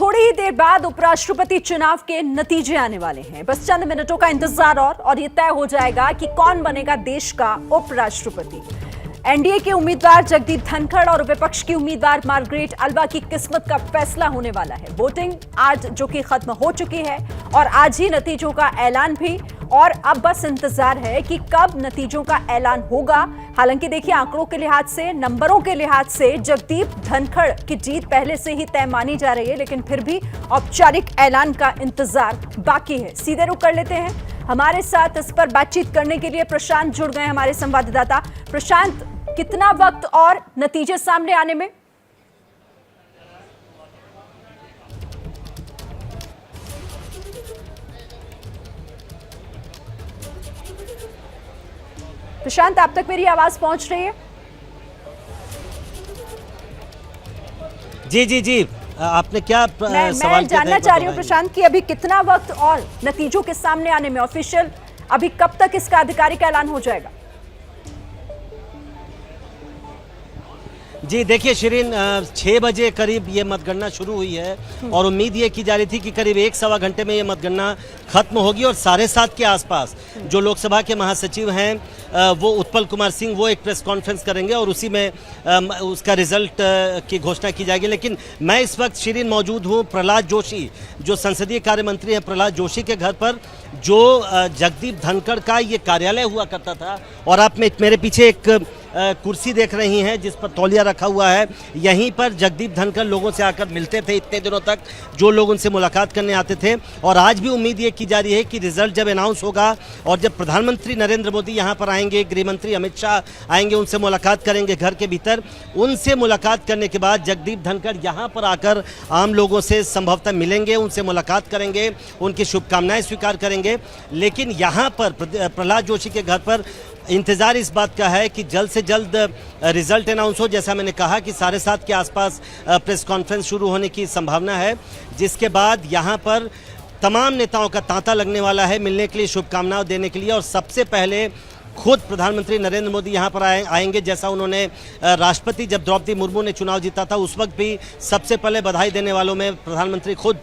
थोड़ी ही देर बाद उपराष्ट्रपति चुनाव के नतीजे आने वाले हैं। बस चंद मिनटों का इंतजार और ये तय हो जाएगा कि कौन बनेगा देश का उपराष्ट्रपति। एनडीए के उम्मीदवार जगदीप धनखड़ और विपक्ष की उम्मीदवार मार्गरेट अल्वा की किस्मत का फैसला होने वाला है। वोटिंग आज जो कि खत्म हो चुकी है और आज ही नतीजों का ऐलान भी, और अब बस इंतजार है कि कब नतीजों का ऐलान होगा। हालांकि देखिए, आंकड़ों के लिहाज से, नंबरों के लिहाज से जगदीप धनखड़ की जीत पहले से ही तय मानी जा रही है, लेकिन फिर भी औपचारिक ऐलान का इंतजार बाकी है। सीधे रुख कर लेते हैं। हमारे साथ इस पर बातचीत करने के लिए प्रशांत जुड़ गए, हमारे संवाददाता। प्रशांत, कितना वक्त और नतीजे सामने आने में? प्रशांत, आप तक मेरी आवाज पहुंच रही है? जी जी जी, आपने क्या मैं जानना चाह रही हूं प्रशांत कि अभी कितना वक्त और नतीजों के सामने आने में, ऑफिशियल अभी कब तक इसका आधिकारिक ऐलान हो जाएगा? जी देखिए शिरीन, 6 बजे करीब ये मतगणना शुरू हुई है और उम्मीद ये की जा रही थी कि करीब 1-1.25 घंटे में ये मतगणना खत्म होगी और 7:30 के आसपास जो लोकसभा के महासचिव हैं वो उत्पल कुमार सिंह, वो एक प्रेस कॉन्फ्रेंस करेंगे और उसी में उसका रिजल्ट की घोषणा की जाएगी। लेकिन मैं इस वक्त शिरीन मौजूद हूँ प्रहलाद जोशी, जो संसदीय कार्य मंत्री हैं, प्रहलाद जोशी के घर पर, जो जगदीप धनखड़ का ये कार्यालय हुआ करता था। और आप मेरे पीछे एक कुर्सी देख रही हैं जिस पर तौलिया रखा हुआ है। यहीं पर जगदीप धनखड़ लोगों से आकर मिलते थे इतने दिनों तक, जो लोग उनसे मुलाकात करने आते थे। और आज भी उम्मीद ये की जा रही है कि रिजल्ट जब अनाउंस होगा और जब प्रधानमंत्री नरेंद्र मोदी यहाँ पर आएंगे, गृह मंत्री अमित शाह आएंगे, उनसे मुलाकात करेंगे घर के भीतर। उनसे मुलाकात करने के बाद जगदीप धनखड़ यहाँ पर आकर आम लोगों से संभवतः मिलेंगे, उनसे मुलाकात करेंगे, उनकी शुभकामनाएं स्वीकार करेंगे। लेकिन यहाँ पर प्रहलाद जोशी के घर पर इंतजार इस बात का है कि जल्द से जल्द रिजल्ट अनाउंस हो। जैसा मैंने कहा कि 7:30 के आसपास प्रेस कॉन्फ्रेंस शुरू होने की संभावना है, जिसके बाद यहाँ पर तमाम नेताओं का तांता लगने वाला है मिलने के लिए, शुभकामनाएं देने के लिए। और सबसे पहले खुद प्रधानमंत्री नरेंद्र मोदी यहाँ पर आएंगे। जैसा उन्होंने राष्ट्रपति जब द्रौपदी मुर्मू ने चुनाव जीता था, उस वक्त भी सबसे पहले बधाई देने वालों में प्रधानमंत्री खुद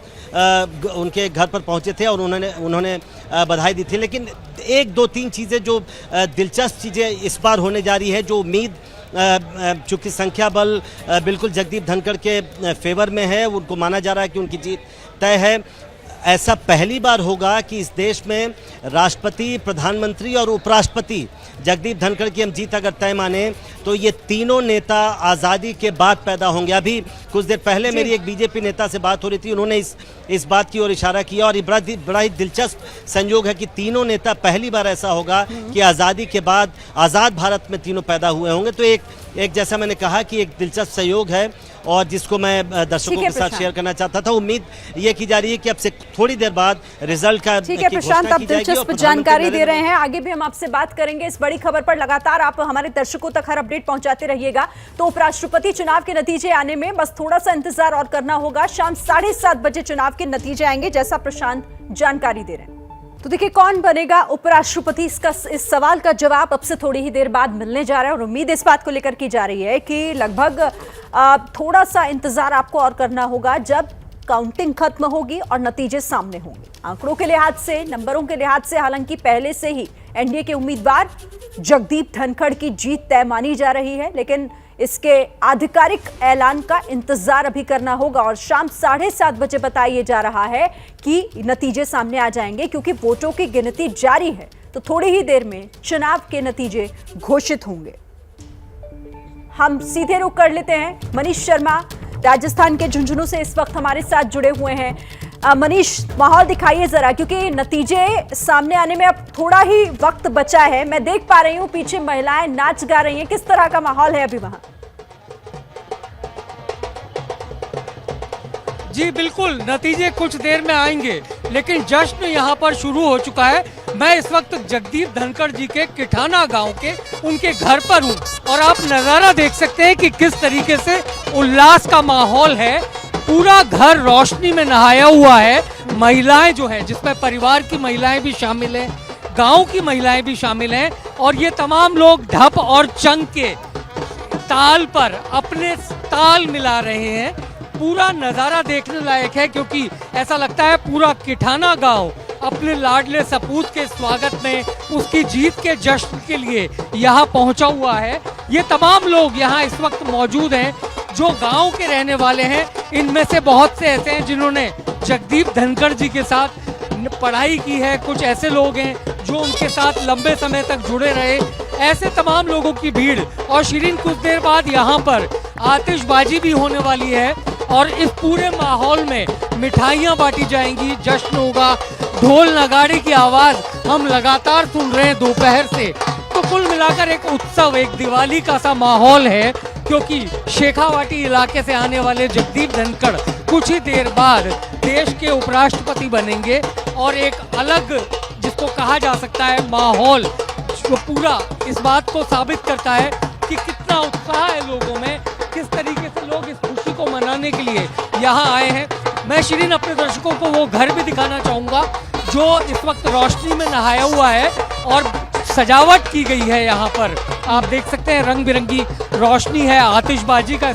उनके घर पर पहुँचे थे और उन्होंने बधाई दी थी। लेकिन 1-2-3 चीज़ें जो दिलचस्प चीज़ें इस बार होने जा रही है, जो उम्मीद चूँकि संख्या बल बिल्कुल जगदीप धनखड़ के फेवर में है, उनको माना जा रहा है कि उनकी जीत तय है। ऐसा पहली बार होगा कि इस देश में राष्ट्रपति, प्रधानमंत्री और उपराष्ट्रपति, जगदीप धनखड़ की हम जीत अगर तय माने तो ये तीनों नेता आज़ादी के बाद पैदा होंगे। अभी कुछ देर पहले मेरी एक बीजेपी नेता से बात हो रही थी, उन्होंने इस बात की ओर इशारा किया और ये बड़ा ही दिलचस्प संयोग है कि तीनों नेता, पहली बार ऐसा होगा कि आज़ादी के बाद आज़ाद भारत में तीनों पैदा हुए होंगे। तो एक जैसा मैंने कहा कि एक दिलचस्प सहयोग है और जिसको मैं दर्शकों के साथ शेयर करना चाहता था। उम्मीद ये की जा रही है कि अब से थोड़ी देर बाद रिजल्ट का ठीक है प्रशांत, आप दिलचस्प जानकारी दे रहे हैं। आगे भी हम आपसे बात करेंगे इस बड़ी खबर पर। लगातार आप हमारे दर्शकों तक हर अपडेट पहुंचाते रहिएगा। तो उपराष्ट्रपति चुनाव के नतीजे आने में बस थोड़ा सा इंतजार और करना होगा। शाम 7:30 बजे चुनाव के नतीजे आएंगे, जैसा प्रशांत जानकारी दे रहे हैं। तो देखिए, कौन बनेगा उपराष्ट्रपति, इस सवाल का जवाब अब से थोड़ी ही देर बाद मिलने जा रहा है। और उम्मीद इस बात को लेकर की जा रही है कि लगभग थोड़ा सा इंतजार आपको और करना होगा जब काउंटिंग खत्म होगी और नतीजे सामने होंगे। आंकड़ों के लिहाज से, नंबरों के लिहाज से हालांकि पहले से ही एनडीए के उम्मीदवार जगदीप धनखड़ की जीत तय मानी जा रही है, लेकिन इसके आधिकारिक ऐलान का इंतजार अभी करना होगा। और शाम 7:30 बजे बताया जा रहा है कि नतीजे सामने आ जाएंगे, क्योंकि वोटों की गिनती जारी है। तो थोड़ी ही देर में चुनाव के नतीजे घोषित होंगे। हम सीधे रुख कर लेते हैं। मनीष शर्मा राजस्थान के झुंझुनू से इस वक्त हमारे साथ जुड़े हुए हैं। मनीष, माहौल दिखाइए जरा, क्योंकि नतीजे सामने आने में अब थोड़ा ही वक्त बचा है। मैं देख पा रही हूँ पीछे महिलाएं नाच गा रही हैं। किस तरह का माहौल है अभी वहां? जी बिल्कुल, नतीजे कुछ देर में आएंगे, लेकिन जश्न यहाँ पर शुरू हो चुका है। मैं इस वक्त जगदीप धनखड़ जी के किठाना गांव के उनके घर पर हूँ और आप नज़ारा देख सकते हैं कि किस तरीके से उल्लास का माहौल है। पूरा घर रोशनी में नहाया हुआ है। महिलाएं जो है, जिसमें परिवार की महिलाएं भी शामिल हैं, गांव की महिलाएं भी शामिल हैं, और ये तमाम लोग ढप और चंग के ताल पर अपने ताल मिला रहे हैं। पूरा नज़ारा देखने लायक है, क्योंकि ऐसा लगता है पूरा किठाना गांव अपने लाडले सपूत के स्वागत में, उसकी जीत के जश्न के लिए यहाँ पहुँचा हुआ है। ये तमाम लोग यहाँ इस वक्त मौजूद हैं जो गांव के रहने वाले हैं। इनमें से बहुत से ऐसे हैं जिन्होंने जगदीप धनखड़ जी के साथ पढ़ाई की है, कुछ ऐसे लोग हैं जो उनके साथ लंबे समय तक जुड़े रहे। ऐसे तमाम लोगों की भीड़, और शिरीन कुछ देर बाद यहाँ पर आतिशबाजी भी होने वाली है और इस पूरे माहौल में मिठाइयाँ बांटी जाएंगी, जश्न होगा, ढोल नगाड़े की आवाज़ हम लगातार सुन रहे हैं दोपहर से। तो कुल मिलाकर एक उत्सव, एक दिवाली का सा माहौल है, क्योंकि शेखावाटी इलाके से आने वाले जगदीप धनखड़ कुछ ही देर बाद देश के उपराष्ट्रपति बनेंगे और एक अलग, जिसको कहा जा सकता है, माहौल जो पूरा इस बात को साबित करता है कि कितना उत्साह है लोगों में, किस तरीके से लोग इस खुशी को मनाने के लिए यहाँ आए हैं। मैं शिरीन अपने दर्शकों को वो घर भी दिखाना चाहूँगा जो इस वक्त रोशनी में नहाया हुआ है और सजावट की गई है। यहाँ पर आप देख सकते हैं रंग बिरंगी रोशनी है, आतिशबाजी का,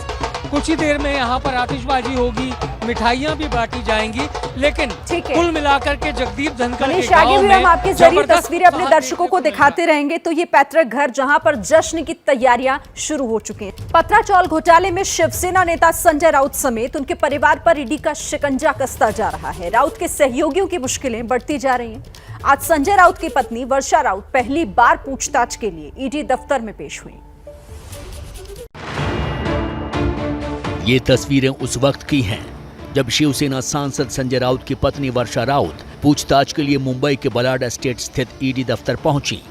कुछ ही देर में यहाँ पर आतिशबाजी होगी, मिठाइयाँ भी बांटी जाएंगी। लेकिन कुल मिलाकर के जगदीप धनखड़ के गांव आगे भी में हम आपके जरिए तस्वीरें अपने दर्शकों को दिखाते रहेंगे। तो ये पैतृक घर जहां पर जश्न की तैयारियां शुरू हो चुकी हैं। पत्राचौल घोटाले में शिवसेना नेता संजय राउत समेत उनके परिवार पर ईडी का शिकंजा कसता जा रहा है। राउत के सहयोगियों की मुश्किलें बढ़ती जा रही हैं। आज संजय राउत की पत्नी वर्षा राउत पहली बार पूछताछ के लिए ईडी दफ्तर में पेश हुई। ये तस्वीरें उस वक्त की हैं जब शिवसेना सांसद संजय राउत की पत्नी वर्षा राउत पूछताछ के लिए मुंबई के बलाड एस्टेट स्थित ईडी दफ्तर पहुंची।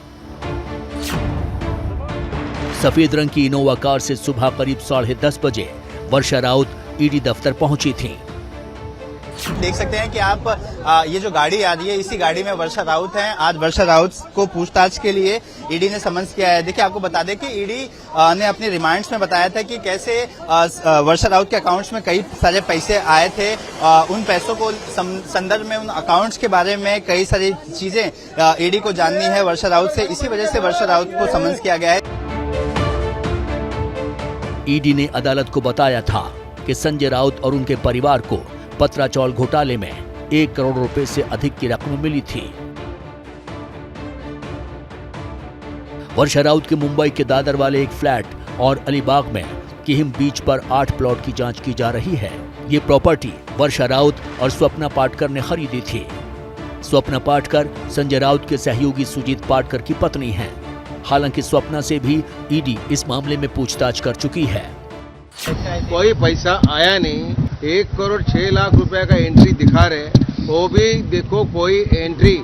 सफेद रंग की इनोवा कार से सुबह करीब 10:30 बजे वर्षा राउत ईडी दफ्तर पहुंची थी। देख सकते हैं कि आप ये जो गाड़ी आ रही है, इसी गाड़ी में वर्षा राउत हैं। आज वर्षा राउत को पूछताछ के लिए ईडी ने समन्स किया है। देखिए, आपको बता दें कि ईडी ने अपने रिमांड्स में बताया था कि कैसे वर्षा राउत के अकाउंट्स में कई सारे पैसे आए थे। उन पैसों को संदर्भ में, उन अकाउंट्स के बारे में कई सारी चीजें ईडी को जाननी है वर्षा राउत से। इसी वजह से वर्षा राउत को समन्स किया गया है। ईडी ने अदालत को बताया था कि संजय राउत और उनके परिवार को पत्राचौल घोटाले में 1 करोड़ रुपए से अधिक की रकम मिली थी। वर्षा राउत के मुंबई के दादर वाले एक फ्लैट और अलीबाग में किहिम बीच पर 8 प्लॉट की जांच की जा रही है। ये प्रॉपर्टी वर्षा राउत और स्वप्ना पाटकर ने खरीदी थी। स्वप्ना पाटकर संजय राउत के सहयोगी सुजीत पाटकर की पत्नी हैं। हालांकि स्वप्ना से भी ईडी इस मामले में पूछताछ कर चुकी है। कोई पैसा आया नहीं। 1 करोड़ 6 लाख रुपए का एंट्री दिखा रहे, वो भी देखो कोई एंट्री,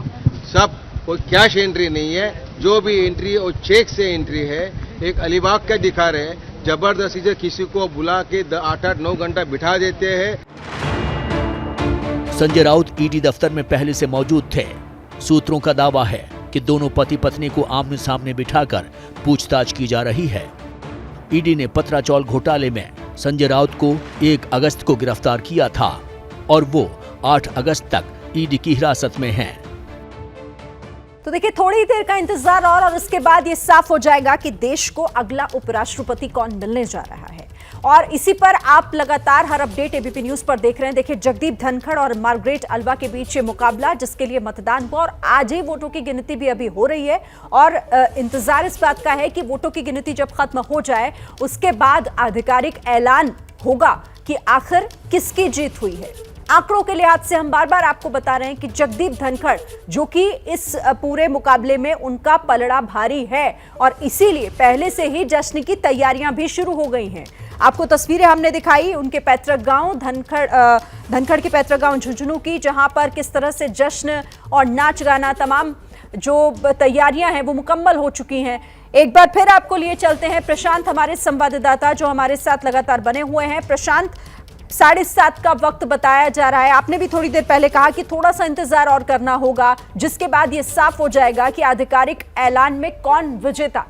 सब कोई कैश एंट्री नहीं है। जो भी एंट्री है वो चेक से एंट्री है। एक अलीबाग का दिखा रहे, जबरदस्ती से किसी को बुला के 8-9 घंटा बिठा देते हैं। संजय राउत ईडी दफ्तर में पहले से मौजूद थे। सूत्रों का दावा है कि दोनों पति पत्नी को आमने सामने बिठाकर पूछताछ की जा रही है। ईडी ने पत्राचौल घोटाले में संजय राउत को 1 अगस्त को गिरफ्तार किया था और वो 8 अगस्त तक ईडी की हिरासत में हैं। तो देखिए, थोड़ी देर का इंतजार और इसके बाद ये साफ हो जाएगा कि देश को अगला उपराष्ट्रपति कौन मिलने जा रहा है। और इसी पर आप लगातार हर अपडेट एबीपी न्यूज पर देख रहे हैं। देखिए, जगदीप धनखड़ और मार्गरेट अल्वा के बीच ये मुकाबला, जिसके लिए मतदान हुआ और आज ही वोटों की गिनती भी अभी हो रही है। और इंतजार इस बात का है कि वोटों की गिनती जब खत्म हो जाए उसके बाद आधिकारिक ऐलान होगा कि आखिर किसकी जीत हुई है। आंकड़ों के लिहाज से हम बार बार आपको बता रहे हैं कि जगदीप धनखड़, जो कि इस पूरे मुकाबले में उनका पलड़ा भारी है और इसीलिए पहले से ही जश्न की तैयारियां भी शुरू हो गई हैं। आपको तस्वीरें हमने दिखाई उनके पैतृक गांव धनखड़ के पैतृक गांव झुंझुनू की, जहां पर किस तरह से जश्न और नाच गाना, तमाम जो तैयारियां हैं वो मुकम्मल हो चुकी हैं। एक बार फिर आपको लिए चलते हैं प्रशांत, हमारे संवाददाता जो हमारे साथ लगातार बने हुए हैं। प्रशांत, 7:30 का वक्त बताया जा रहा है। आपने भी थोड़ी देर पहले कहा कि थोड़ा सा इंतजार और करना होगा, जिसके बाद ये साफ हो जाएगा कि आधिकारिक ऐलान में कौन विजेता।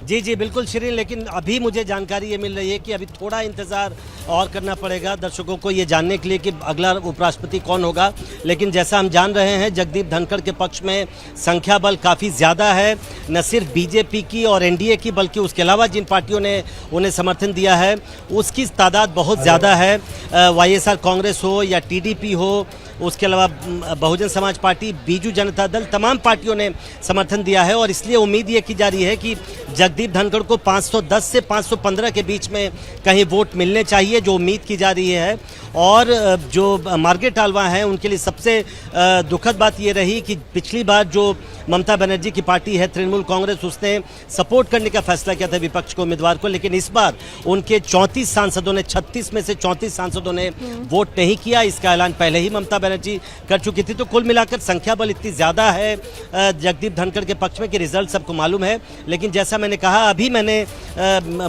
जी जी बिल्कुल शिरीन, लेकिन अभी मुझे जानकारी ये मिल रही है कि अभी थोड़ा इंतजार और करना पड़ेगा दर्शकों को ये जानने के लिए कि अगला उपराष्ट्रपति कौन होगा। लेकिन जैसा हम जान रहे हैं जगदीप धनखड़ के पक्ष में संख्या बल काफ़ी ज़्यादा है, न सिर्फ बीजेपी की और एनडीए की बल्कि उसके अलावा जिन पार्टियों ने उन्हें समर्थन दिया है उसकी तादाद बहुत ज़्यादा है। वाईएसआर कांग्रेस हो या टीडीपी हो, उसके अलावा बहुजन समाज पार्टी, बीजू जनता दल, तमाम पार्टियों ने समर्थन दिया है और इसलिए उम्मीद ये की जा रही है कि जगदीप धनखड़ को 510 से 515 के बीच में कहीं वोट मिलने चाहिए, जो उम्मीद की जा रही है। और जो मार्गरेट आल्वा हैं उनके लिए सबसे दुखद बात ये रही कि पिछली बार जो ममता बनर्जी की पार्टी है तृणमूल कांग्रेस, उसने सपोर्ट करने का फैसला किया था विपक्ष को, उम्मीदवार को, लेकिन इस बार उनके 34 सांसदों ने, 36 में से 34 सांसदों ने वोट नहीं किया। इसका ऐलान पहले ही ममता बनर्जी कर चुकी थी। तो कुल मिलाकर संख्या बल इतनी ज़्यादा है जगदीप धनखड़ के पक्ष में कि रिजल्ट सबको मालूम है। लेकिन जैसा मैंने कहा, अभी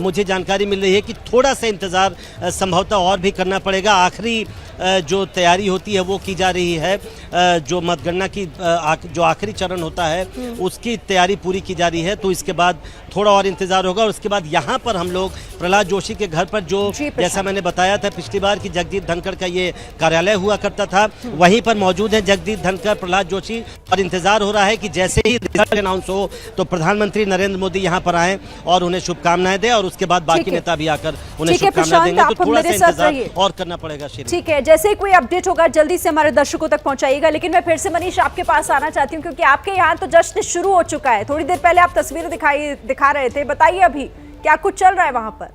मुझे जानकारी मिल रही है कि थोड़ा सा इंतज़ार संभवतः और भी करना पड़ेगा। आखिरी जो तैयारी होती है वो की जा रही है, जो मतगणना की जो आखिरी चरण होता है उसकी तैयारी पूरी की जा रही है। तो इसके बाद थोड़ा और इंतजार होगा और उसके बाद यहाँ पर हम लोग प्रहलाद जोशी के घर पर, जो जैसा मैंने बताया था पिछली बार कि जगदीप धनखड़ का ये कार्यालय हुआ करता था, वहीं पर मौजूद है जगदीप धनखड़, प्रहलाद जोशी, और इंतजार हो रहा है कि जैसे ही रिजल्ट अनाउंस हो तो प्रधानमंत्री नरेंद्र मोदी यहाँ पर आए और उन्हें शुभकामनाएं दें और उसके बाद बाकी नेता भी आकर उन्हें शुभकामनाएं देंगे। तो थोड़ा सा इंतजार और करना पड़ेगा। ठीक है, जैसे ही कोई अपडेट होगा जल्दी से हमारे दर्शकों तक पहुंचाइएगा। लेकिन मैं फिर से मनीष आपके पास आना चाहती हूँ क्योंकि आपके यहाँ तो जश्न शुरू हो चुका है। थोड़ी देर पहले आप तस्वीरें दिखा रहे थे, बताइए अभी क्या कुछ चल रहा है वहां पर?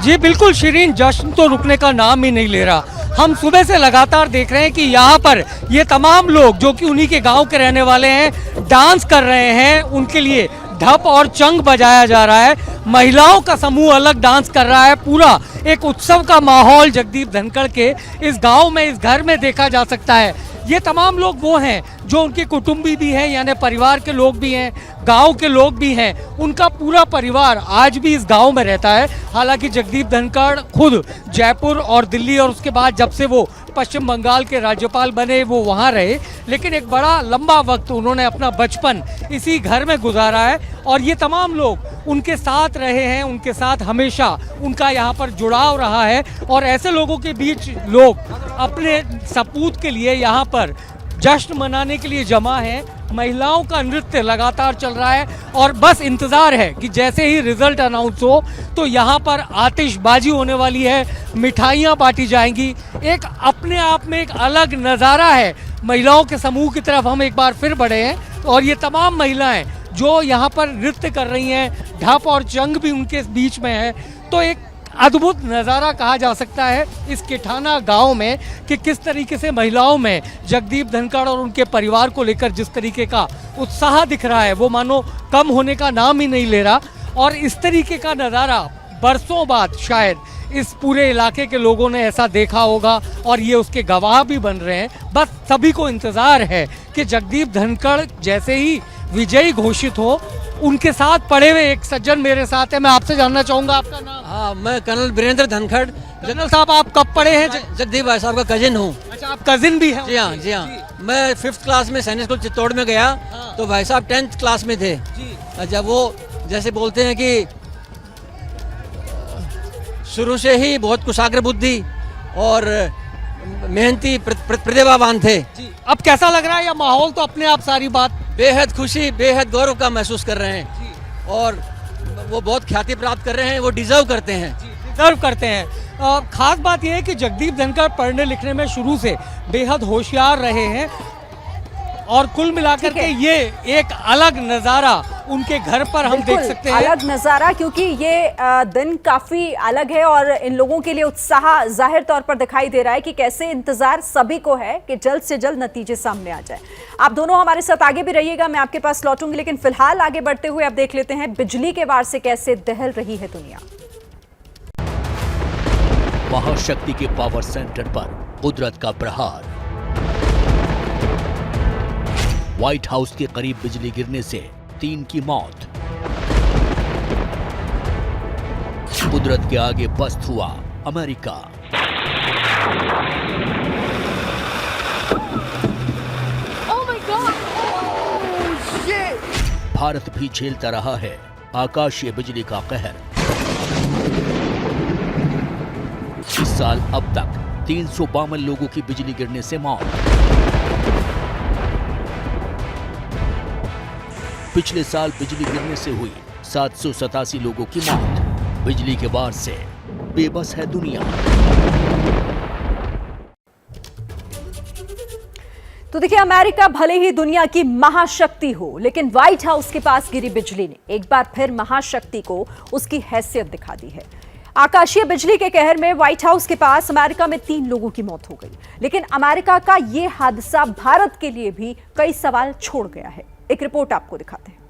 जी बिल्कुल शिरीन, जश्न तो रुकने का नाम ही नहीं ले रहा। हम सुबह से लगातार देख रहे हैं कि यहाँ पर ये तमाम लोग जो कि उन्हीं के गांव के रहने वाले हैं डांस कर रहे हैं, उनके लिए ढप और चंग बजाया जा रहा है। महिलाओं का समूह अलग डांस कर रहा है। पूरा एक उत्सव का माहौल जगदीप धनखड़ के इस गांव में, इस घर में देखा जा सकता है। ये तमाम लोग वो हैं जो उनके कुटुंबी भी हैं, यानी परिवार के लोग भी हैं, गांव के लोग भी हैं। उनका पूरा परिवार आज भी इस गांव में रहता है। हालांकि जगदीप धनखड़ खुद जयपुर और दिल्ली और उसके बाद जब से वो पश्चिम बंगाल के राज्यपाल बने वो वहाँ रहे, लेकिन एक बड़ा लंबा वक्त उन्होंने अपना बचपन इसी घर में गुजारा है और ये तमाम लोग उनके साथ रहे हैं, उनके साथ हमेशा उनका यहाँ पर जुड़ाव रहा है। और ऐसे लोगों के बीच लोग अपने सपूत के लिए यहाँ पर जश्न मनाने के लिए जमा है। महिलाओं का नृत्य लगातार चल रहा है और बस इंतजार है कि जैसे ही रिजल्ट अनाउंस हो तो यहाँ पर आतिशबाजी होने वाली है, मिठाइयाँ बांटी जाएंगी। एक अपने आप में एक अलग नज़ारा है। महिलाओं के समूह की तरफ हम एक बार फिर बढ़े हैं और ये तमाम महिलाएं जो यहाँ पर नृत्य कर रही हैं, ढप और चंग भी उनके बीच में है। तो एक अद्भुत नज़ारा कहा जा सकता है इस किठाना गांव में कि किस तरीके से महिलाओं में जगदीप धनखड़ और उनके परिवार को लेकर जिस तरीके का उत्साह दिख रहा है वो मानो कम होने का नाम ही नहीं ले रहा। और इस तरीके का नज़ारा बरसों बाद शायद इस पूरे इलाके के लोगों ने ऐसा देखा होगा और ये उसके गवाह भी बन रहे हैं। बस सभी को इंतज़ार है कि जगदीप धनखड़ जैसे ही विजयी घोषित हो, उनके साथ पड़े हुए एक सज्जन मेरे साथ है। मैं आपसे जानना चाहूंगा आपका नाम? हाँ, मैं कर्नल वीरेंद्र धनखड़। जनरल साहब, आप कब पढ़े हैं? जगदीप भाई साहब का कजिन हूँ। अच्छा, आप कजिन भी हैं? जी हाँ, जी हाँ। मैं 5th क्लास में सैनिक स्कूल चित्तौड़ में गया तो भाई साहब 10th क्लास में थे। अच्छा, वो जैसे बोलते हैं कि शुरू से ही बहुत कुशाग्र बुद्धि और मेहनती प्रतिभावान थे। अब कैसा लग रहा है यह माहौल? तो अपने आप सारी बात बेहद खुशी, बेहद गौरव का महसूस कर रहे हैं और वो बहुत ख्याति प्राप्त कर रहे हैं। वो डिजर्व करते हैं, डिजर्व करते हैं। खास बात यह है कि जगदीप धनखड़ पढ़ने लिखने में शुरू से बेहद होशियार रहे हैं और कुल मिलाकर के ये एक अलग नज़ारा उनके घर पर हम देख सकते हैं। अलग नज़ारा, क्योंकि ये दिन काफी अलग है और इन लोगों के लिए उत्साह जाहिर तौर पर दिखाई दे रहा है कि कैसे इंतजार सभी को है कि जल्द से जल्द नतीजे सामने आ जाए। आप दोनों हमारे साथ आगे भी रहिएगा, मैं आपके पास लौटूंगी, लेकिन फिलहाल आगे बढ़ते हुए अब देख लेते हैं बिजली के वार से कैसे दहल रही है दुनिया। महाशक्ति के पावर सेंटर पर कुदरत का प्रहार। व्हाइट हाउस के करीब बिजली गिरने से 3 की मौत। कुदरत के आगे पस्त हुआ America. Oh my God! Oh shit! Bharat भी झेलता रहा है आकाशीय बिजली का कहर। इस साल अब तक 352 लोगों की बिजली गिरने से मौत। पिछले साल बिजली गिरने से हुई 787 लोगों की मौत। बिजली के वार से बेबस है दुनिया। तो देखिए, अमेरिका भले ही दुनिया की महाशक्ति हो, लेकिन व्हाइट हाउस के पास गिरी बिजली ने एक बार फिर महाशक्ति को उसकी हैसियत दिखा दी है। आकाशीय बिजली के कहर में व्हाइट हाउस के पास अमेरिका में 3 लोगों की मौत हो गई, लेकिन अमेरिका का यह हादसा भारत के लिए भी कई सवाल छोड़ गया है। एक रिपोर्ट आपको दिखाते हैं।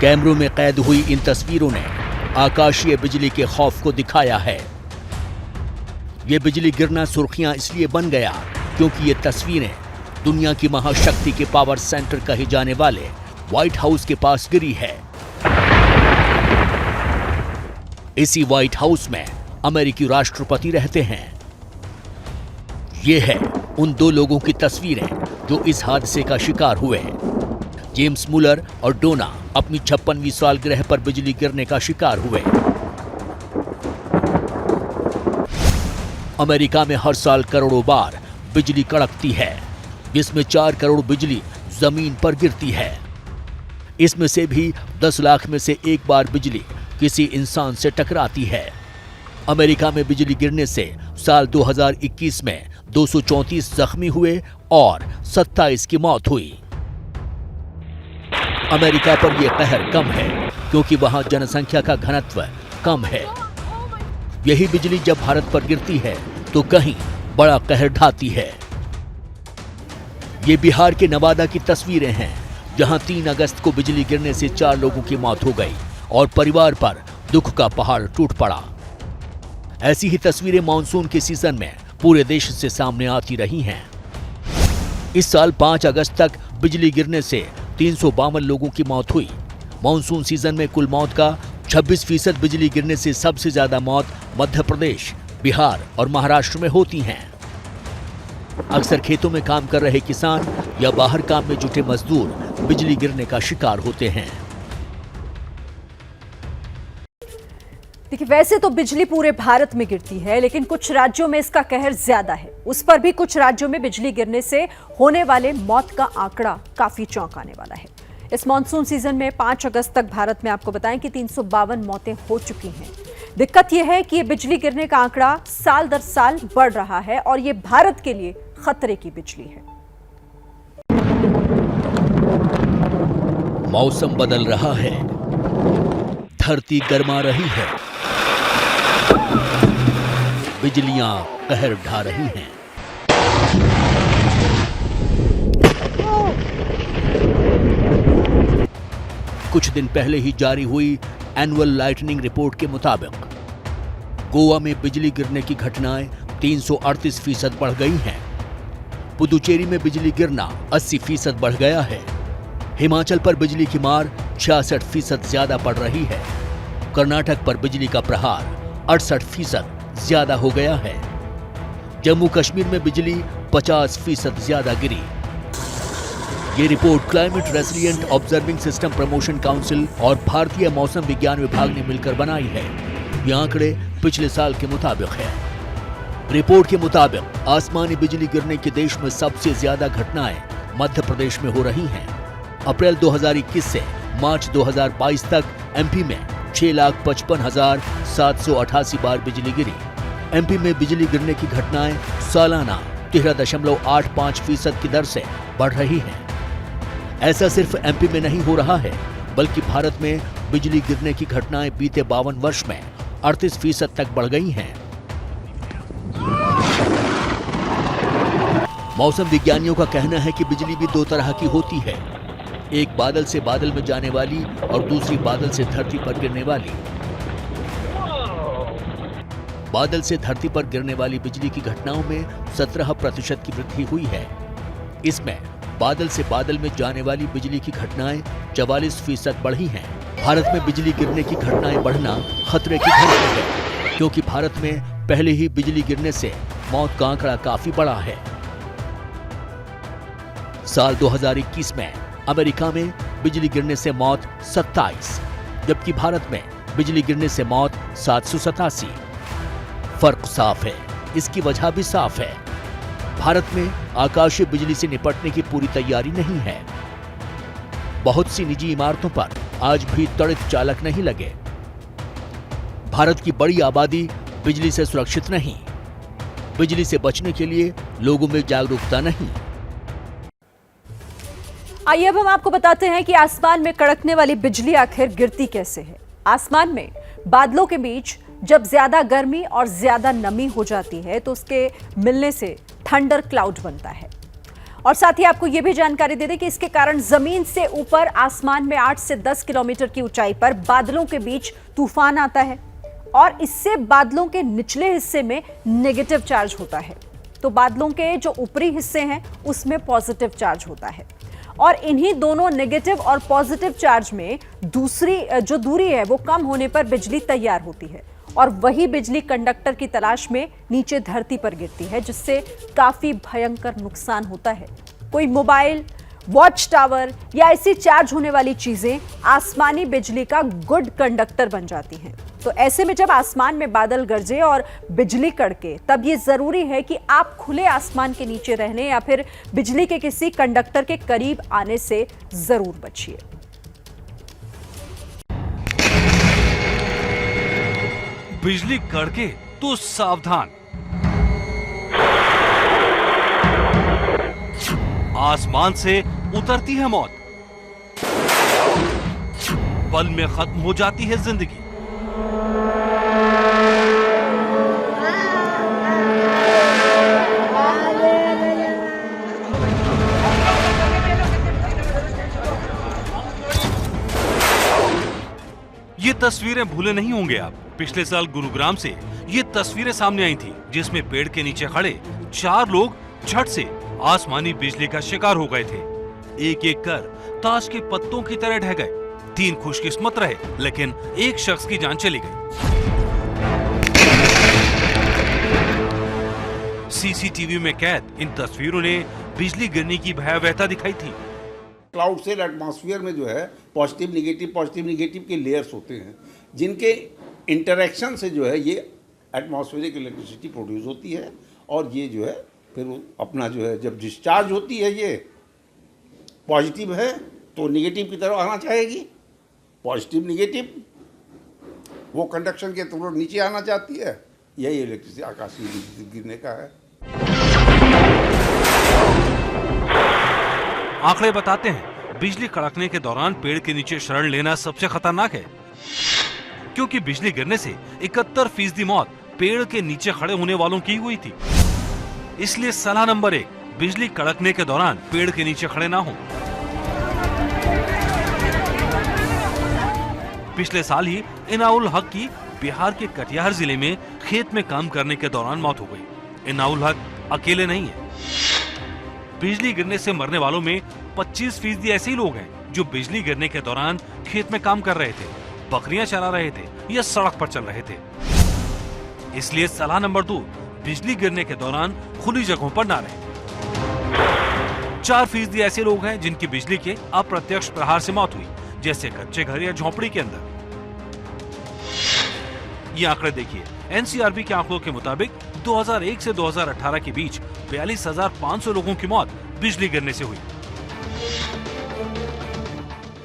कैमरों में कैद हुई इन तस्वीरों ने आकाशीय बिजली के खौफ को दिखाया है। ये बिजली गिरना सुर्खियां इसलिए बन गया क्योंकि ये तस्वीरें दुनिया की महाशक्ति के पावर सेंटर कहे जाने वाले व्हाइट हाउस के पास गिरी है। इसी व्हाइट हाउस में अमेरिकी राष्ट्रपति रहते हैं। ये है उन 2 लोगों की तस्वीरें जो इस हादसे का शिकार हुए। जेम्स मुलर और डोना अपनी 56वीं सालगिरह पर बिजली गिरने का शिकार हुए। अमेरिका में हर साल करोड़ों बार बिजली कड़कती है, जिसमें 4 करोड़ बिजली जमीन पर गिरती है। इसमें से भी 10 लाख में से 1 बार बिजली किसी इंसान से टकराती है। अमेरिका में बिजली गिरने से साल 2021 में 234 जख्मी हुए और 27 की मौत हुई। अमेरिका पर यह कहर कम है क्योंकि वहां जनसंख्या का घनत्व कम है। यही बिजली जब भारत पर गिरती है तो कहीं बड़ा कहर ढाती है। ये बिहार के नवादा की तस्वीरें हैं, जहां 3 अगस्त को बिजली गिरने से 4 लोगों की मौत हो गई और परिवार पर दुख का पहाड़ टूट पड़ा। ऐसी ही तस्वीरें मानसून के सीजन में पूरे देश से सामने आती रही हैं। इस साल 5 अगस्त तक बिजली गिरने से 352 लोगों की मौत हुई। मानसून सीजन में कुल मौत का 26% बिजली गिरने से सबसे ज्यादा मौत मध्य प्रदेश, बिहार और महाराष्ट्र में होती हैं। अक्सर खेतों में काम कर रहे किसान या बाहर काम में जुटे मजदूर बिजली गिरने का शिकार होते हैं। देखिए, वैसे तो बिजली पूरे भारत में गिरती है, लेकिन कुछ राज्यों में इसका कहर ज्यादा है। उस पर भी कुछ राज्यों में बिजली गिरने से होने वाले मौत का आंकड़ा काफी चौंकाने वाला है। इस मॉनसून सीजन में 5 अगस्त तक भारत में आपको बताएं कि 352 मौतें हो चुकी हैं। दिक्कत यह है कि ये बिजली गिरने का आंकड़ा साल दर साल बढ़ रहा है और ये भारत के लिए खतरे की बिजली है। मौसम बदल रहा है, धरती गर्मा रही है, बिजलियां कहर ढा रही हैं। कुछ दिन पहले ही जारी हुई एनुअल लाइटनिंग रिपोर्ट के मुताबिक गोवा में बिजली गिरने की घटनाएं 338% बढ़ गई हैं। पुदुचेरी में बिजली गिरना 80% बढ़ गया है। हिमाचल पर बिजली की मार 66% ज्यादा पड़ रही है। कर्नाटक पर बिजली का प्रहार 68% ज्यादा हो गया है। जम्मू कश्मीर में बिजली 50% ज्यादा गिरी। ये report climate resilient observing system promotion council और भारतीय मौसम विज्ञान विभाग ने मिलकर बनाई है। ये आंकड़े पिछले साल के मुताबिक है। रिपोर्ट के मुताबिक आसमानी बिजली गिरने के देश में सबसे ज्यादा घटनाएं मध्य प्रदेश में हो रही हैं। अप्रैल 2021 से मार्च 2022 तक एमपी में 6,55,788 बार बिजली गिरी। एमपी में बिजली गिरने की घटनाएं सालाना 13.85% की दर से बढ़ रही हैं। ऐसा सिर्फ एमपी में नहीं हो रहा है, बल्कि भारत में बिजली गिरने की घटनाएं बीते 52 वर्ष में 38% तक बढ़ गई हैं। मौसम विज्ञानियों का कहना है कि बिजली भी 2 तरह की होती है, एक बादल से बादल में जाने वाली और दूसरी बादल से धरती पर गिरने वाली। बादल से धरती पर गिरने वाली बिजली की घटनाओं में 17% की वृद्धि हुई है। इसमें बादल से बादल में जाने वाली बिजली की घटनाएं 44% बढ़ी हैं। भारत में बिजली गिरने की घटनाएं बढ़ना खतरे की घड़ी में है, क्योंकि भारत में पहले ही बिजली गिरने से मौत का आंकड़ा काफी बड़ा है। साल 2021 में अमेरिका में बिजली गिरने से मौत 27, जबकि भारत में बिजली गिरने से मौत 787। फर्क साफ है, इसकी वजह भी साफ है। भारत में आकाशीय बिजली से निपटने की पूरी तैयारी नहीं है। बहुत सी निजी इमारतों पर आज भी त्वरित चालक नहीं लगे। भारत की बड़ी आबादी बिजली से सुरक्षित नहीं। बिजली से बचने के लिए लोगों में जागरूकता नहीं। आइए अब हम आपको बताते हैं कि आसमान में कड़कने वाली बिजली आखिर गिरती कैसे है। आसमान में बादलों के बीच जब ज्यादा गर्मी और ज्यादा नमी हो जाती है तो उसके मिलने से थंडर क्लाउड बनता है। और साथ ही आपको यह भी जानकारी दे दें कि इसके कारण जमीन से ऊपर आसमान में 8 से 10 किलोमीटर की ऊंचाई पर बादलों के बीच तूफान आता है और इससे बादलों के निचले हिस्से में नेगेटिव चार्ज होता है, तो बादलों के जो ऊपरी हिस्से हैं उसमें पॉजिटिव चार्ज होता है। और इन्हीं दोनों नेगेटिव और पॉजिटिव चार्ज में दूसरी जो दूरी है वो कम होने पर बिजली तैयार होती है और वही बिजली कंडक्टर की तलाश में नीचे धरती पर गिरती है, जिससे काफी भयंकर नुकसान होता है। कोई मोबाइल, वॉच टावर या ऐसी चार्ज होने वाली चीजें आसमानी बिजली का गुड कंडक्टर बन जाती हैं। तो ऐसे में जब आसमान में बादल गरजे और बिजली कड़के, तब ये जरूरी है कि आप खुले आसमान के नीचे रहने या फिर बिजली के किसी कंडक्टर के करीब आने से जरूर बचिए। बिजली कड़के तो सावधान। आसमान से उतरती है मौत, पल में खत्म हो जाती है जिंदगी। ये तस्वीरें भूले नहीं होंगे आप। पिछले साल गुरुग्राम से ये तस्वीरें सामने आई थी, जिसमें पेड़ के नीचे खड़े 4 लोग झट से आसमानी बिजली का शिकार हो गए थे। एक एक कर ताश के पत्तों की तरह ढह गए। 3 खुशकिस्मत रहे, लेकिन एक शख्स की जान चली गई। सीसीटीवी में कैद इन तस्वीरों ने बिजली गिरने की भयावहता दिखाई थी। क्लाउड सेल एटमॉस्फेयर में जो है पॉजिटिव निगेटिव के लेयर्स होते हैं, जिनके इंटरेक्शन से जो है ये एटमॉस्फेरिक इलेक्ट्रिसिटी प्रोड्यूस होती है और ये जो है फिर अपना जो है जब डिस्चार्ज होती है, ये पॉजिटिव है तो निगेटिव की तरफ आना चाहेगी, पॉजिटिव निगेटिव वो कंडक्शन के थ्रू नीचे आना चाहती है। यही इलेक्ट्रिसिटी आकाशीय बिजली गिरने का है। आंकड़े बताते हैं बिजली कड़कने के दौरान पेड़ के नीचे शरण लेना सबसे खतरनाक है, क्योंकि बिजली गिरने से 71% मौत पेड़ के नीचे खड़े होने वालों की हुई थी। इसलिए सलाह नंबर 1, बिजली कड़कने के दौरान पेड़ के नीचे खड़े ना हो। पिछले साल ही इनाउल हक की बिहार के कटिहार जिले में खेत में काम करने के दौरान मौत हो गई। इनाउल हक अकेले नहीं है। बिजली गिरने से मरने वालों में 25% ऐसे ही लोग हैं जो बिजली गिरने के दौरान खेत में काम कर रहे थे, बकरियां चरा रहे थे या सड़क पर चल रहे थे। इसलिए सलाह नंबर 2, बिजली गिरने के दौरान खुली जगहों पर ना रहें। 4% ऐसे लोग हैं जिनकी बिजली के अप्रत्यक्ष प्रहार से मौत हुई, जैसे कच्चे घर या झोपड़ी के अंदर। ये आंकड़े देखिए, एनसीआरबी के आंकड़ों के मुताबिक 2001 से 2018 के बीच 42,500 लोगों की मौत बिजली गिरने से हुई।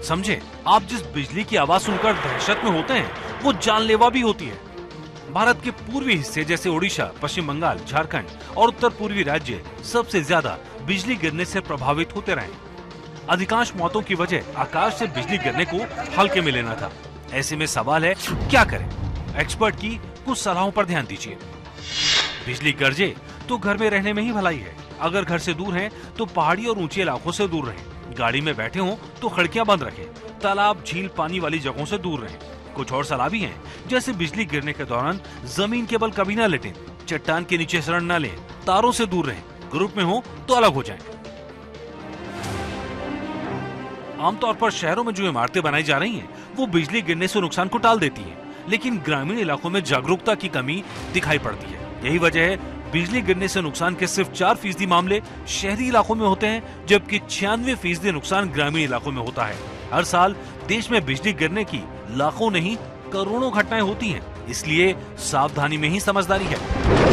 समझे, आप जिस बिजली की आवाज सुनकर दहशत में होते हैं, वो जानलेवा भी होती है। भारत के पूर्वी हिस्से जैसे ओडिशा, पश्चिम बंगाल, झारखंड और उत्तर पूर्वी राज्य सबसे ज्यादा बिजली गिरने से प्रभावित होते रहे। अधिकांश मौतों की वजह आकाश से बिजली गिरने को हल्के में लेना था। ऐसे में सवाल है, क्या करें? एक्सपर्ट की कुछ सलाहों पर ध्यान दीजिए। बिजली गरजे तो घर में रहने में ही भलाई है। अगर घर से दूर हैं तो पहाड़ी और ऊंचे इलाकों से दूर रहें। गाड़ी में बैठे हों तो खिड़कियां बंद रखें। तालाब, झील, पानी वाली जगहों से दूर रहें। कुछ और सलाह भी हैं, जैसे बिजली गिरने के दौरान जमीन के बल कभी न लेटें, चट्टान के नीचे शरण न लें, तारों से दूर रहें, ग्रुप में हो तो अलग हो जाएं। आमतौर पर शहरों में जो इमारतें बनाई जा रही हैं, वो बिजली गिरने से नुकसान को टाल देती है, लेकिन ग्रामीण इलाकों में जागरूकता की कमी दिखाई पड़ती है। यही वजह है बिजली गिरने से नुकसान के सिर्फ 4% मामले शहरी इलाकों में होते हैं, जबकि 96% नुकसान ग्रामीण इलाकों में होता है। हर साल देश में बिजली गिरने की लाखों नहीं करोड़ों घटनाएं होती हैं, इसलिए सावधानी में ही समझदारी है।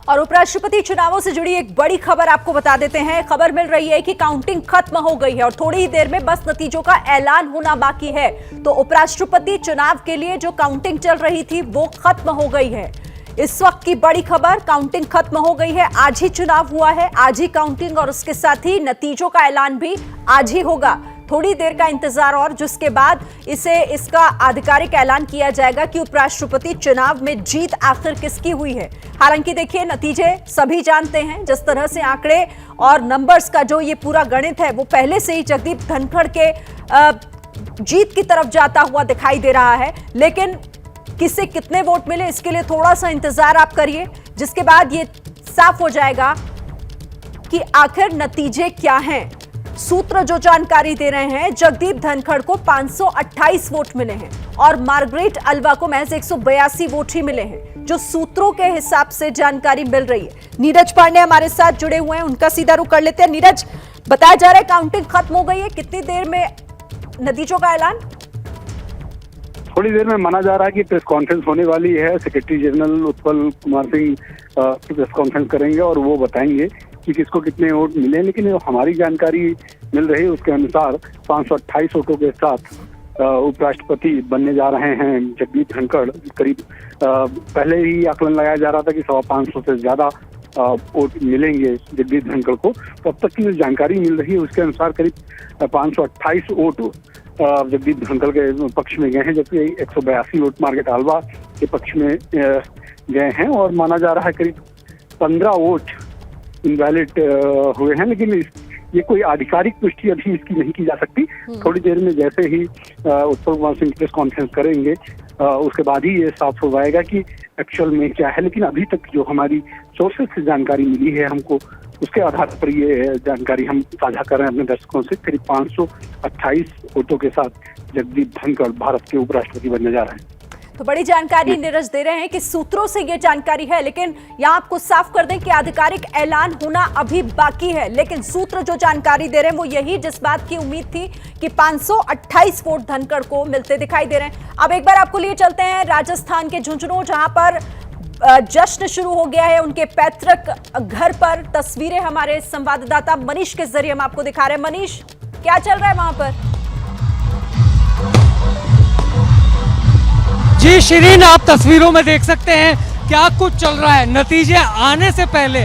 और उपराष्ट्रपति चुनावों से जुड़ी एक बड़ी खबर आपको बता देते हैं। खबर मिल रही है कि काउंटिंग खत्म हो गई है और थोड़ी ही देर में बस नतीजों का ऐलान होना बाकी है। तो उपराष्ट्रपति चुनाव के लिए जो काउंटिंग चल रही थी वो खत्म हो गई है। इस वक्त की बड़ी खबर, काउंटिंग खत्म हो गई है। आज ही चुनाव हुआ है, आज ही काउंटिंग और उसके साथ ही नतीजों का ऐलान भी आज ही होगा। थोड़ी देर का इंतजार और जिसके बाद इसका आधिकारिक ऐलान किया जाएगा कि उपराष्ट्रपति चुनाव में जीत आखिर किसकी हुई है। हालांकि देखिए, नतीजे सभी जानते हैं। जिस तरह से आंकड़े और नंबर्स का जो ये पूरा गणित है वो पहले से ही जगदीप धनखड़ के जीत की तरफ जाता हुआ दिखाई दे रहा है। लेकिन किसे कितने वोट मिले इसके लिए थोड़ा सा इंतजार आप करिए, जिसके बाद ये साफ हो जाएगा कि आखिर नतीजे क्या हैं। सूत्र जो जानकारी दे रहे हैं, जगदीप धनखड़ को 528 वोट मिले हैं और मार्गरेट अल्वा को महज 182 वोट ही मिले हैं, जो सूत्रों के हिसाब से जानकारी मिल रही है। नीरज पांडे हमारे साथ जुड़े हुए हैं, उनका सीधा रुख कर लेते हैं। नीरज, बताया जा रहा है काउंटिंग खत्म हो गई है, कितनी देर में नतीजों का ऐलान? थोड़ी देर में माना जा रहा है कि प्रेस कॉन्फ्रेंस होने वाली है। Secretary general Utpal Kumar Singh press conference करेंगे और वो बताएंगे कि किसको कितने वोट मिले। लेकिन हमारी जानकारी मिल रही है उसके अनुसार 528 वोटों के साथ उपराष्ट्रपति बनने जा रहे हैं जगदीप धनखड़। करीब पहले ही आकलन लगाया जा रहा था कि 550 से ज्यादा वोट मिलेंगे जगदीप धनखड़ को। तो अब तक की जो जानकारी मिल रही है उसके अनुसार करीब 528 वोट जगदीप धनखड़ के पक्ष में गए हैं, जबकि 182 वोट मार्गरेट अल्वा के पक्ष में गए हैं। और माना जा रहा है करीब 15 वोट इनवैलिड हुए हैं। लेकिन ये कोई आधिकारिक पुष्टि अभी इसकी नहीं की जा सकती। थोड़ी देर में जैसे ही उत्पल कुमार सिंह प्रेस कॉन्फ्रेंस करेंगे उसके बाद ही ये साफ हो जाएगा कि एक्चुअल में क्या है। लेकिन अभी तक जो हमारी सोर्सेज से जानकारी मिली है हमको, उसके आधार पर ये जानकारी हम साझा कर रहे हैं अपने दर्शकों से। करीब 528 वोटों के साथ जगदीप धनखड़ भारत के उपराष्ट्रपति बनने जा रहे हैं। तो बड़ी जानकारी नीरज दे रहे हैं कि सूत्रों से ये जानकारी है, लेकिन यहाँ आपको साफ कर दें कि आधिकारिक ऐलान होना अभी बाकी है। लेकिन सूत्र जो जानकारी दे रहे हैं वो यही, जिस बात की उम्मीद थी कि 528 वोट धनखड़ को मिलते दिखाई दे रहे हैं। अब एक बार आपको लिए चलते हैं राजस्थान के झुंझुनू, जहां पर जश्न शुरू हो गया है उनके पैतृक घर पर। तस्वीरें हमारे संवाददाता मनीष के जरिए हम आपको दिखा रहे हैं। मनीष, क्या चल रहा है वहां पर? जी शिरीन, आप तस्वीरों में देख सकते हैं क्या कुछ चल रहा है। नतीजे आने से पहले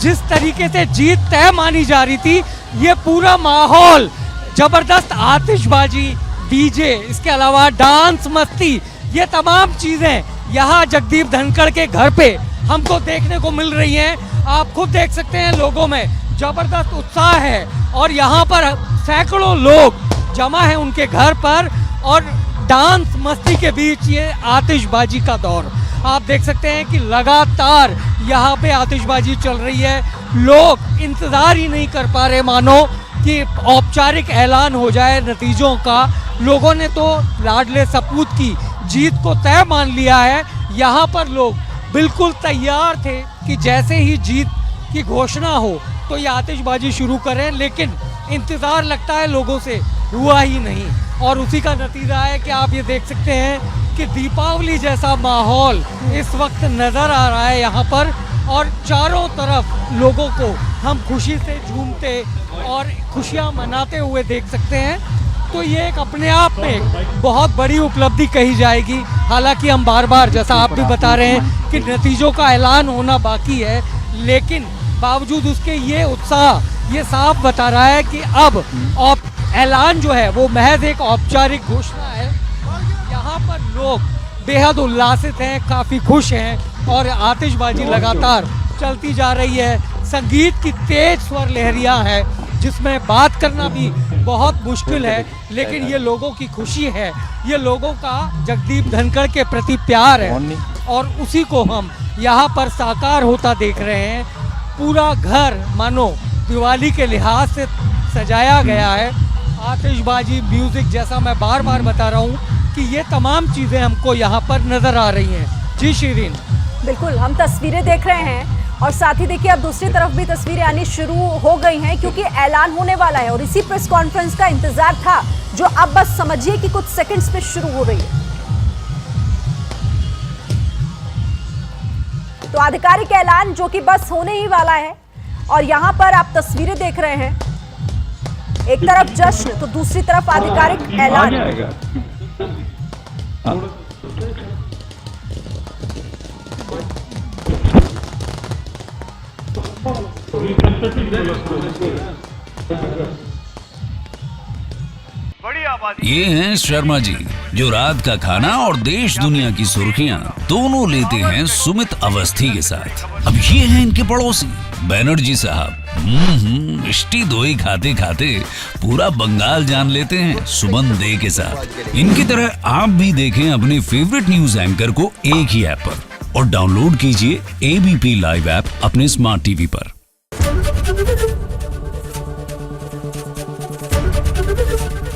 जिस तरीके से जीत तय मानी जा रही थी, ये पूरा माहौल, जबरदस्त आतिशबाजी, डीजे, इसके अलावा डांस, मस्ती, ये तमाम चीजें यहाँ जगदीप धनखड़ के घर पे हमको देखने को मिल रही हैं। आप खुद देख सकते हैं लोगों में जबरदस्त उत्साह है और यहाँ पर सैकड़ों लोग जमा है उनके घर पर और डांस मस्ती के बीच ये आतिशबाजी का दौर आप देख सकते हैं कि लगातार यहाँ पे आतिशबाजी चल रही है। लोग इंतजार ही नहीं कर पा रहे मानो कि औपचारिक ऐलान हो जाए नतीजों का। लोगों ने तो लाडले सपूत की जीत को तय मान लिया है। यहाँ पर लोग बिल्कुल तैयार थे कि जैसे ही जीत की घोषणा हो तो ये आतिशबाजी शुरू करें, लेकिन इंतजार लगता है लोगों से हुआ ही नहीं। और उसी का नतीजा है कि आप ये देख सकते हैं कि दीपावली जैसा माहौल इस वक्त नजर आ रहा है यहाँ पर और चारों तरफ लोगों को हम खुशी से झूमते और खुशियाँ मनाते हुए देख सकते हैं। तो ये एक अपने आप में बहुत बड़ी उपलब्धि कही जाएगी। हालांकि हम बार बार, जैसा आप भी बता रहे हैं, कि नतीजों का ऐलान होना बाकी है, लेकिन बावजूद उसके ये उत्साह ये साफ बता रहा है कि अब ऐलान जो है वो महज एक औपचारिक घोषणा है। यहाँ पर लोग बेहद उल्लासित हैं, काफ़ी खुश हैं और आतिशबाजी लगातार चलती जा रही है। संगीत की तेज स्वर लहरियाँ है जिसमें बात करना भी बहुत मुश्किल है, लेकिन ये लोगों की खुशी है, ये लोगों का जगदीप धनखड़ के प्रति प्यार है और उसी को हम यहाँ पर साकार होता देख रहे हैं। पूरा घर मानो दिवाली के लिहाज से सजाया गया है आतिशबाजी, म्यूजिक, जैसा मैं बार बार बता रहा हूँ कि ये तमाम चीजें हमको यहाँ पर नजर आ रही हैं। जी शिरीन। बिल्कुल, हम तस्वीरें देख रहे हैं और साथ ही देखिए अब दूसरी तरफ भी तस्वीरें आनी शुरू हो गई हैं क्योंकि ऐलान होने वाला है और इसी प्रेस कॉन्फ्रेंस का इंतजार था जो अब बस समझिए कि कुछ सेकंड्स में शुरू हो रही है। तो आधिकारिक ऐलान जो कि बस होने ही वाला है और यहां पर आप तस्वीरें देख रहे हैं, एक तरफ जश्न तो दूसरी तरफ आधिकारिक ऐलान। ये हैं शर्मा जी, जो रात का खाना और देश दुनिया की सुर्खियां दोनों लेते हैं सुमित अवस्थी के साथ। अब ये हैं इनके पड़ोसी बैनर्जी साहब। मिष्टी दोई खाते खाते पूरा बंगाल जान लेते हैं सुमन दे के साथ। इनकी तरह आप भी देखें अपने फेवरेट न्यूज एंकर को एक ही ऐप पर और डाउनलोड कीजिए एबीपी लाइव ऐप अपने स्मार्ट टीवी पर।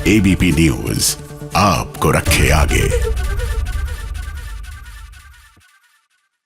एबीपी न्यूज आपको रखे आगे।